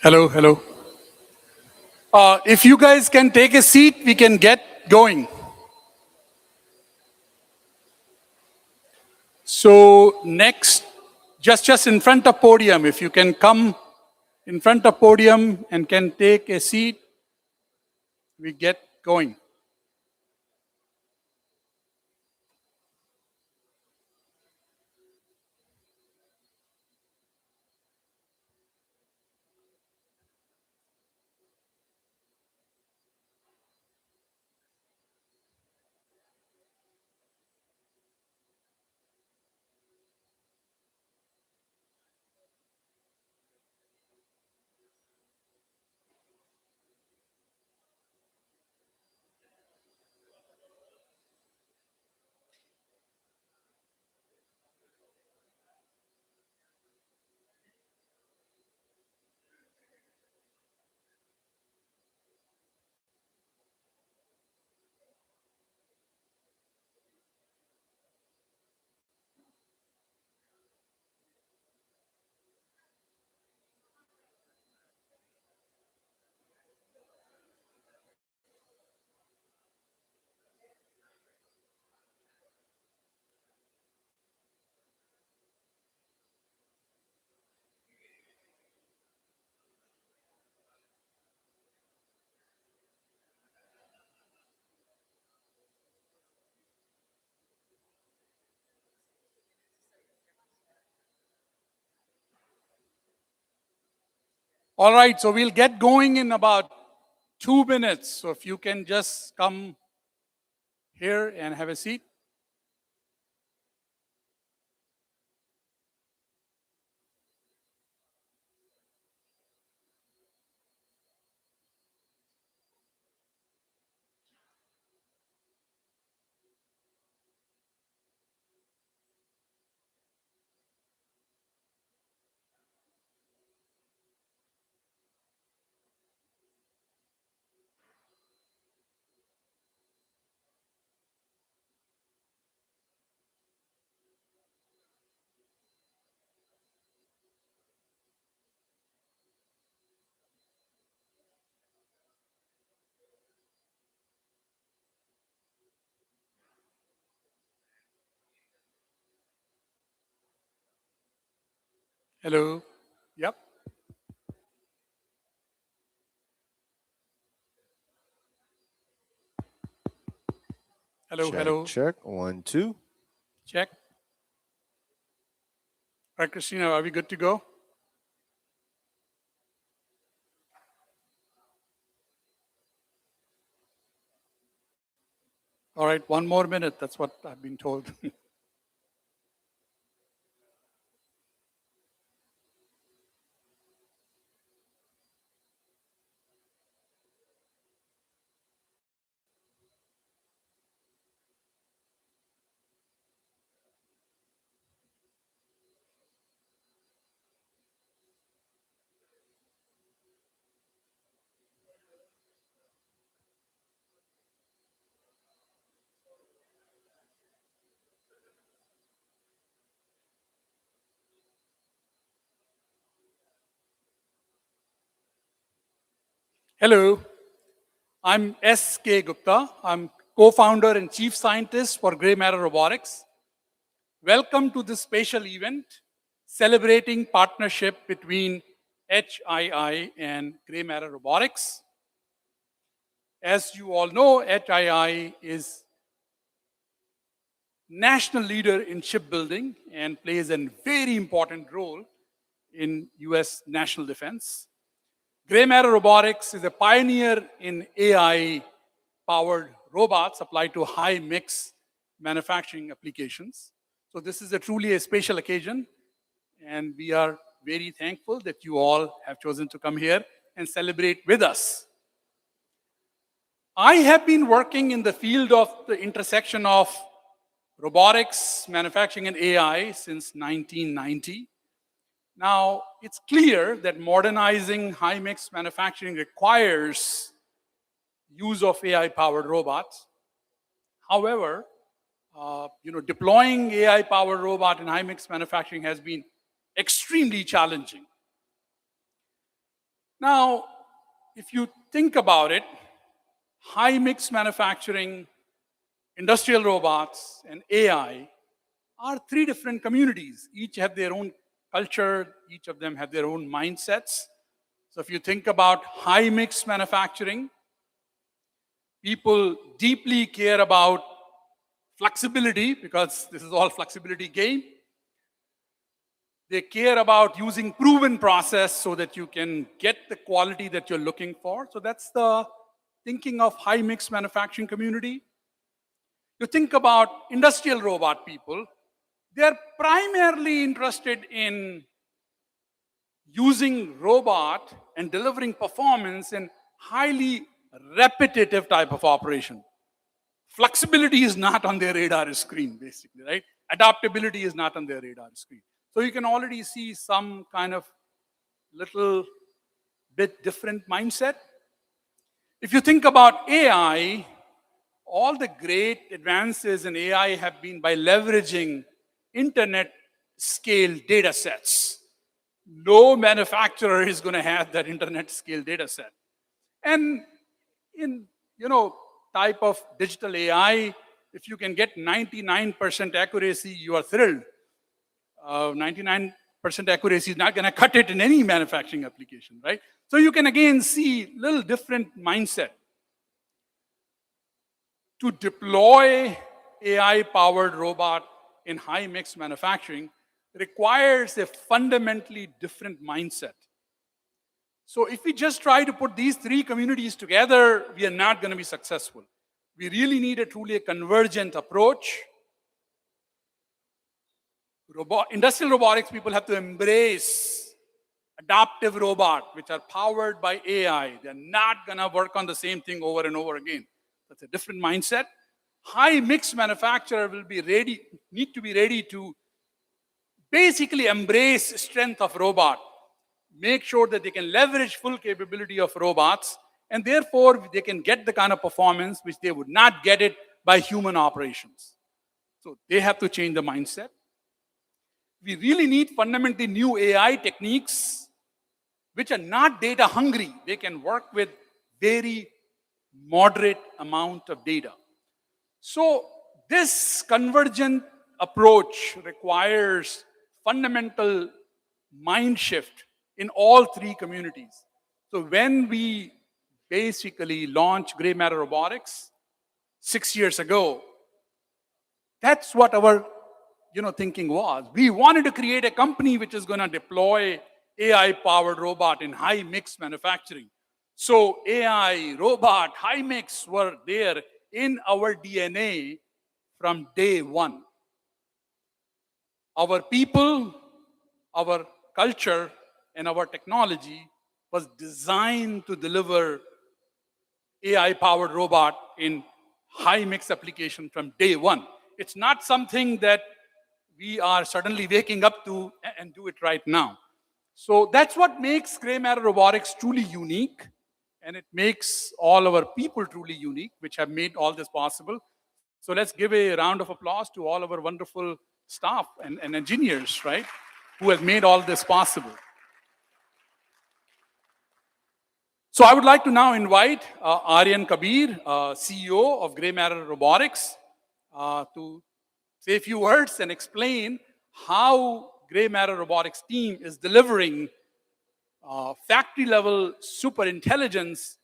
Hello, hello. If you guys can take a seat, we can get going. So next, just in front of podium, if you can come in front of podium and can take a seat, we get going. All right, so we'll get going in about 2 minutes. So if you can just come here and have a seat. Hello. Yep. Hello, Check, hello. check. 1, 2. Check. All right, Christina, are we good to go? All right, 1 more minute. That's what I've been told. Hello, I'm S.K. Gupta. I'm co-founder and chief scientist for GrayMatter Robotics. Welcome to this special event celebrating partnership between HII and GrayMatter Robotics. As you all know, HII is national leader in shipbuilding and plays a very important role in US national defense. GrayMatter Robotics is a pioneer in AI-powered robots applied to high-mix manufacturing applications. So this is truly a special occasion, and we are very thankful that you all have chosen to come here and celebrate with us. I have been working in the field of the intersection of robotics, manufacturing, and AI since 1990. Now, it's clear that modernizing high-mix manufacturing requires use of AI-powered robots. However, deploying AI-powered robot in high-mix manufacturing has been extremely challenging. Now, if you think about it, high-mix manufacturing, industrial robots, and AI are three different communities. Each have their own culture, each of them have their own mindsets. So if you think about high-mix manufacturing, people deeply care about flexibility because this is all flexibility game. They care about using proven process so that you can get the quality that you're looking for. So that's the thinking of high-mix manufacturing community. You think about industrial robot people, they're primarily interested in using robot and delivering performance in highly repetitive type of operation. Flexibility is not on their radar screen, basically, right? Adaptability is not on their radar screen. So you can already see some kind of little bit different mindset. If you think about AI, all the great advances in AI have been by leveraging internet scale data sets. No manufacturer is going to have that internet scale data set. And in, type of digital AI, if you can get 99% accuracy, you are thrilled. 99% accuracy is not going to cut it in any manufacturing application, right? So you can again see little different mindset. To deploy AI-powered robot in high-mix manufacturing requires a fundamentally different mindset. So if we just try to put these three communities together, we are not going to be successful. We really need a truly convergent approach. Industrial robotics people have to embrace adaptive robot, which are powered by AI. They're not going to work on the same thing over and over again. That's a different mindset. High-mix manufacturer will need to be ready to basically embrace strength of robot, make sure that they can leverage full capability of robots, and therefore they can get the kind of performance which they would not get it by human operations. So they have to change the mindset. We really need fundamentally new AI techniques which are not data hungry. They can work with very moderate amount of data. So this convergent approach requires fundamental mind shift in all three communities. So when we basically launched GrayMatter Robotics 6 years ago, that's what our thinking was. We wanted to create a company which is going to deploy AI-powered robot in high-mix manufacturing. So AI, robot, high-mix were there in our DNA from day one. Our people, our culture, and our technology was designed to deliver AI-powered robot in high-mix application from day one. It's not something that we are suddenly waking up to and do it right now. So that's what makes GrayMatter Robotics truly unique, and it makes all our people truly unique, which have made all this possible. So let's give a round of applause to all our wonderful staff and engineers, right, who have made all this possible. So I would like to now invite Aryan Kabir, CEO of GrayMatter Robotics, to say a few words and explain how GrayMatter Robotics team is delivering factory-level super intelligence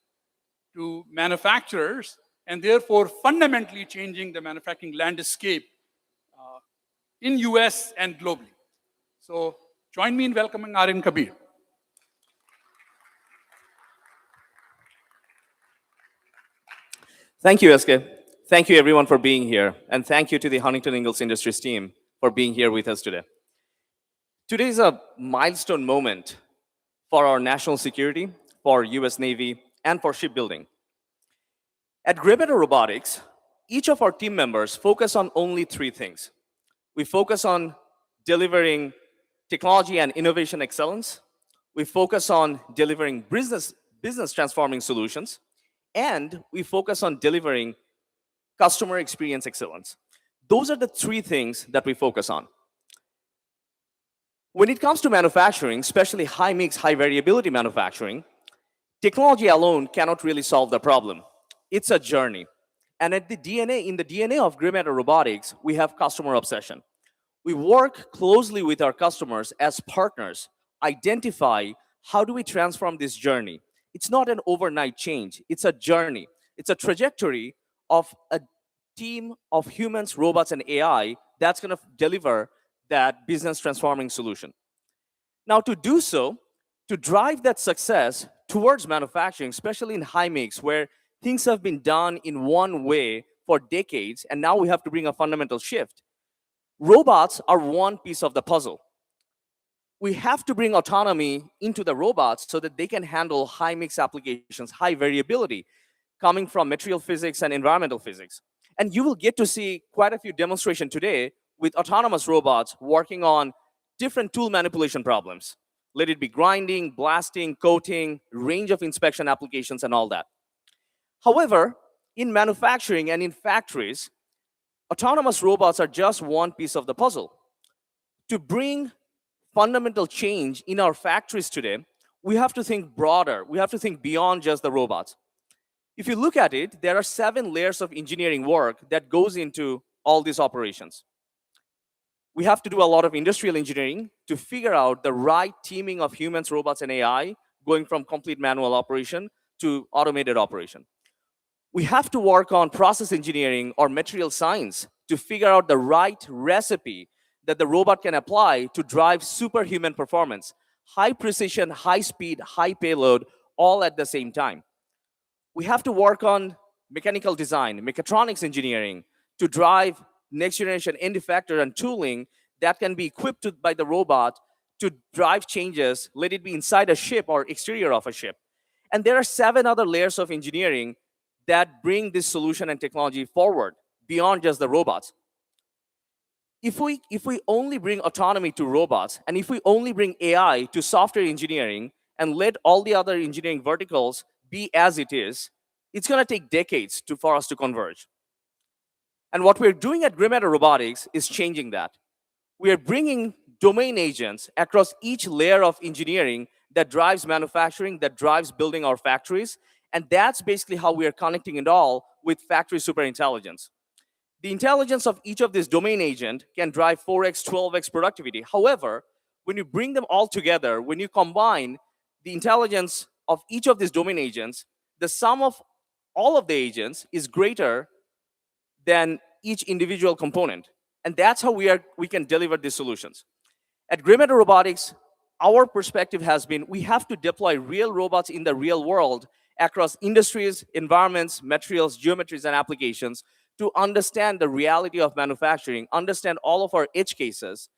to manufacturers and therefore fundamentally changing the manufacturing landscape in US and globally. So join me in welcoming Aryan Kabir. Thank you, SK. Thank you, everyone, for being here. And thank you to the Huntington Ingalls Industries team for being here with us today. Today is a milestone moment for our national security, for US Navy, and for shipbuilding. At GrayMatter Robotics, each of our team members focus on only three things. We focus on delivering technology and innovation excellence. We focus on delivering business transforming solutions. And we focus on delivering customer experience excellence. Those are the three things that we focus on. When it comes to manufacturing, especially high mix, high variability manufacturing, technology alone cannot really solve the problem. It's a journey. And in the DNA of GrayMatter Robotics, we have customer obsession. We work closely with our customers as partners, identify how do we transform this journey. It's not an overnight change. It's a journey. It's a trajectory of a team of humans, robots, and AI that's going to deliver that business transforming solution. Now, to do so, to drive that success towards manufacturing, especially in high mix, where things have been done in one way for decades, and now we have to bring a fundamental shift, robots are one piece of the puzzle. We have to bring autonomy into the robots so that they can handle high mix applications, high variability, coming from material physics and environmental physics. And you will get to see quite a few demonstrations today with autonomous robots working on different tool manipulation problems. Let it be grinding, blasting, coating, range of inspection applications, and all that. However, in manufacturing and in factories, autonomous robots are just one piece of the puzzle. To bring fundamental change in our factories today, we have to think broader. We have to think beyond just the robots. If you look at it, there are 7 layers of engineering work that goes into all these operations. We have to do a lot of industrial engineering to figure out the right teaming of humans, robots, and AI, going from complete manual operation to automated operation. We have to work on process engineering or material science to figure out the right recipe that the robot can apply to drive superhuman performance, high precision, high speed, high payload, all at the same time. We have to work on mechanical design, mechatronics engineering to drive next generation end effector and tooling that can be equipped by the robot to drive changes, let it be inside a ship or exterior of a ship. And there are 7 other layers of engineering that bring this solution and technology forward beyond just the robots. If we only bring autonomy to robots, and if we only bring AI to software engineering and let all the other engineering verticals be as it is, it's going to take decades for us to converge. And what we're doing at GrayMatter Robotics is changing that. We are bringing domain agents across each layer of engineering that drives manufacturing, that drives building our factories, and that's basically how we are connecting it all with factory superintelligence. The intelligence of each of these domain agents can drive 4x, 12x productivity. However, when you bring them all together, when you combine the intelligence of each of these domain agents, the sum of all of the agents is greater than each individual component. And that's how we can deliver these solutions. At GrayMatter Robotics, our perspective has been we have to deploy real robots in the real world across industries, environments, materials, geometries, and applications to understand the reality of manufacturing, understand all of our edge cases,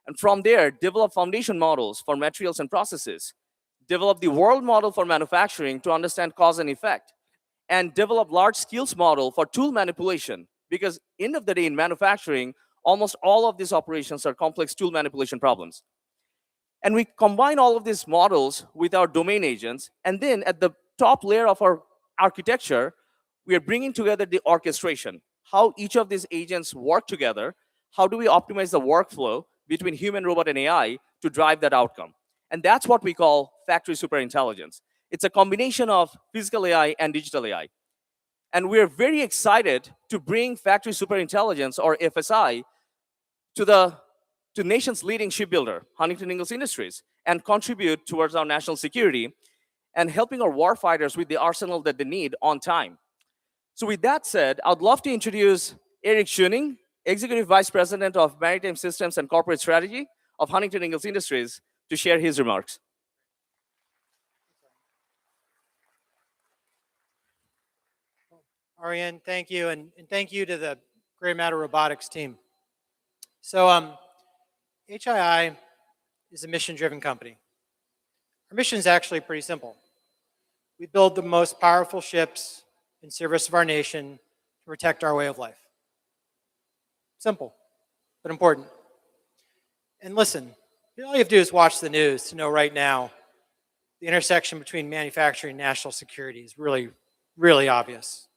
and from there, develop foundation models for materials and processes, develop the world model for manufacturing to understand cause and effect, and develop large skills model for tool manipulation. Because end of the day in manufacturing, almost all of these operations are complex tool manipulation problems. And we combine all of these models with our domain agents, and then at the top layer of our architecture, we are bringing together the orchestration, how each of these agents work together, how do we optimize the workflow between human, robot, and AI to drive that outcome. And that's what we call factory superintelligence. It's a combination of physical AI and digital AI. And we're very excited to bring factory superintelligence, or FSI, to the nation's leading shipbuilder, Huntington Ingalls Industries, and contribute towards our national security and helping our warfighters with the arsenal that they need on time. So with that said, I'd love to introduce Eric Schuning, Executive Vice President of Maritime Systems and Corporate Strategy of Huntington Ingalls Industries, to share his remarks. Ariane, thank you, and thank you to the GrayMatter Robotics team. So, HII is a mission-driven company. Our mission is actually pretty simple. We build the most powerful ships in service of our nation to protect our way of life. Simple, but important. And listen, all you have to do is watch the news to know right now the intersection between manufacturing and national security is really, really obvious.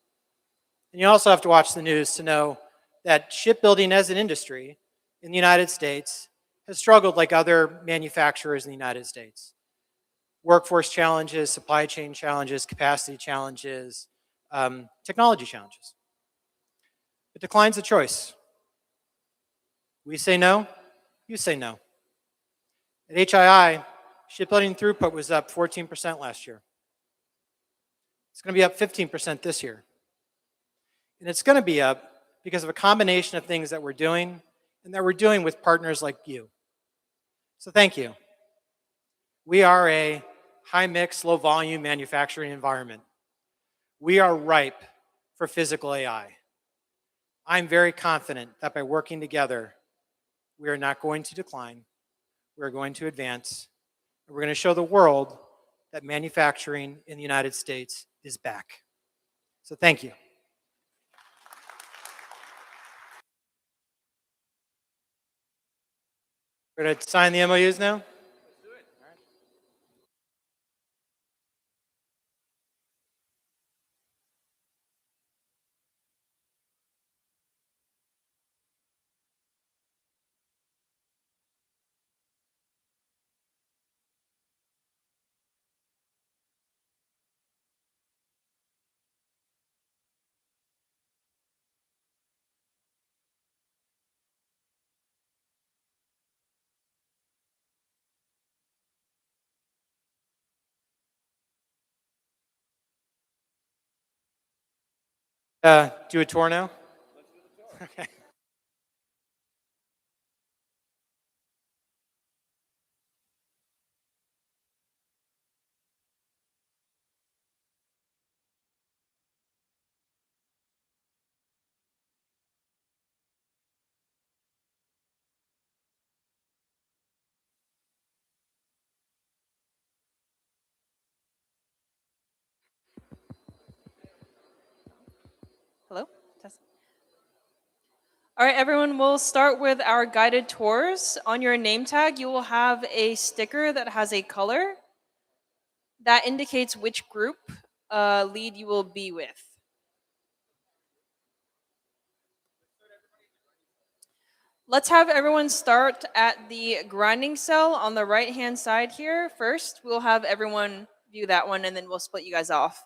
And you also have to watch the news to know that shipbuilding as an industry in the United States has struggled like other manufacturers in the United States. Workforce challenges, supply chain challenges, capacity challenges, technology challenges. It declines the choice. We say no, you say no. At HII, shipbuilding throughput was up 14% last year. It's going to be up 15% this year. And it's going to be up because of a combination of things that we're doing and that we're doing with partners like you. So thank you. We are a high-mix, low-volume manufacturing environment. We are ripe for physical AI. I'm very confident that by working together, we are not going to decline. We're going to advance. And we're going to show the world that manufacturing in the United States is back. So thank you. We're going to sign the MOUs now? Do a tour now? Okay. Hello? Test. All right, everyone, we'll start with our guided tours. On your name tag, you will have a sticker that has a color that indicates which group lead you will be with. Let's have everyone start at the grinding cell on the right-hand side here. First, we'll have everyone view that one, and then we'll split you guys off.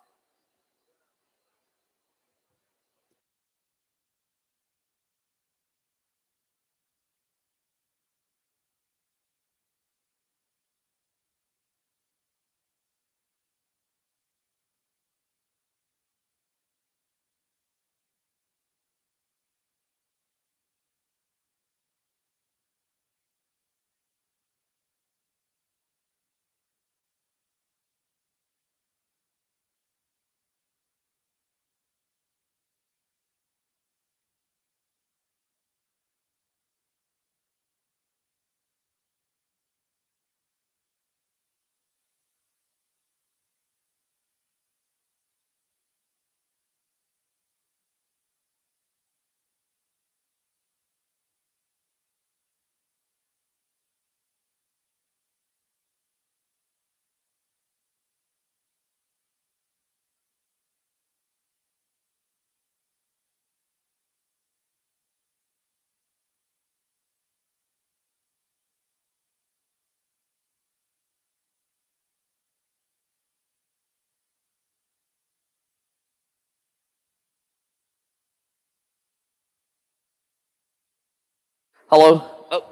Hello? Oh.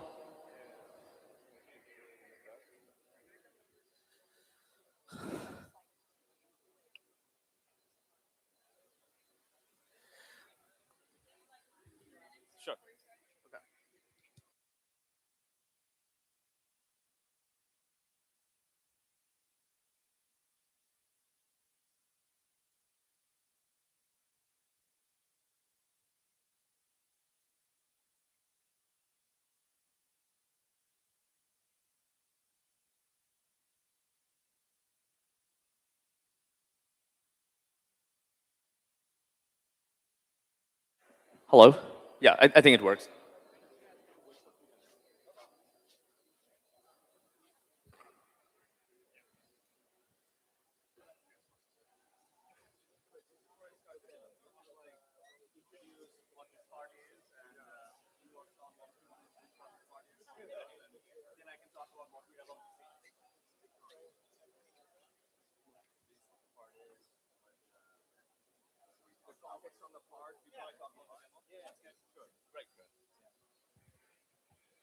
Sure. Okay. Hello? Yeah, I think it works.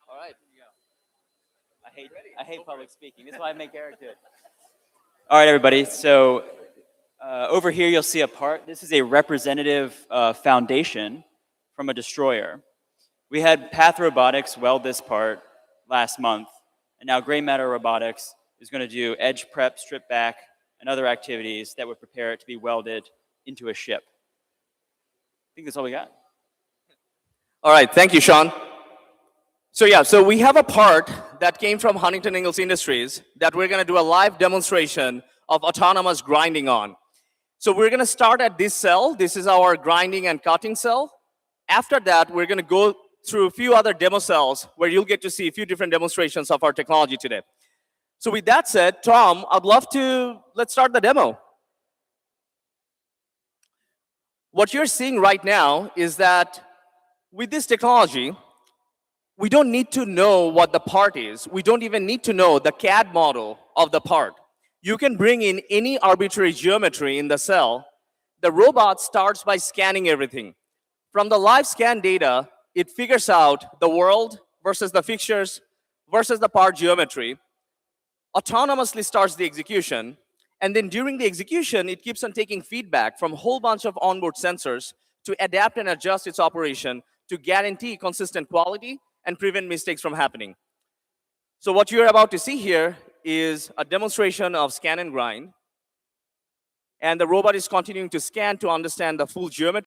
All right. I hate public speaking. This is why I make Eric do it. All right, everybody. So over here, you'll see a part. This is a representative foundation from a destroyer. We had Path Robotics weld this part last month, and now GrayMatter Robotics is going to do edge prep, strip back, and other activities that would prepare it to be welded into a ship. I think that's all we got. All right, thank you, Sean. So yeah, so we have a part that came from Huntington Ingalls Industries that we're gonna do a live demonstration of autonomous grinding on. So we're gonna start at this cell. This is our grinding and cutting cell. After that, we're gonna go through a few other demo cells where you'll get to see a few different demonstrations of our technology today. So with that said, Tom, let's start the demo. What you're seeing right now is that with this technology, we don't need to know what the part is. We don't even need to know the CAD model of the part. You can bring in any arbitrary geometry in the cell. The robot starts by scanning everything. From the live scan data, it figures out the world versus the fixtures versus the part geometry, autonomously starts the execution, and then during the execution, it keeps on taking feedback from a whole bunch of onboard sensors to adapt and adjust its operation to guarantee consistent quality and prevent mistakes from happening. So what you're about to see here is a demonstration of scan and grind. And the robot is continuing to scan to understand the full geometry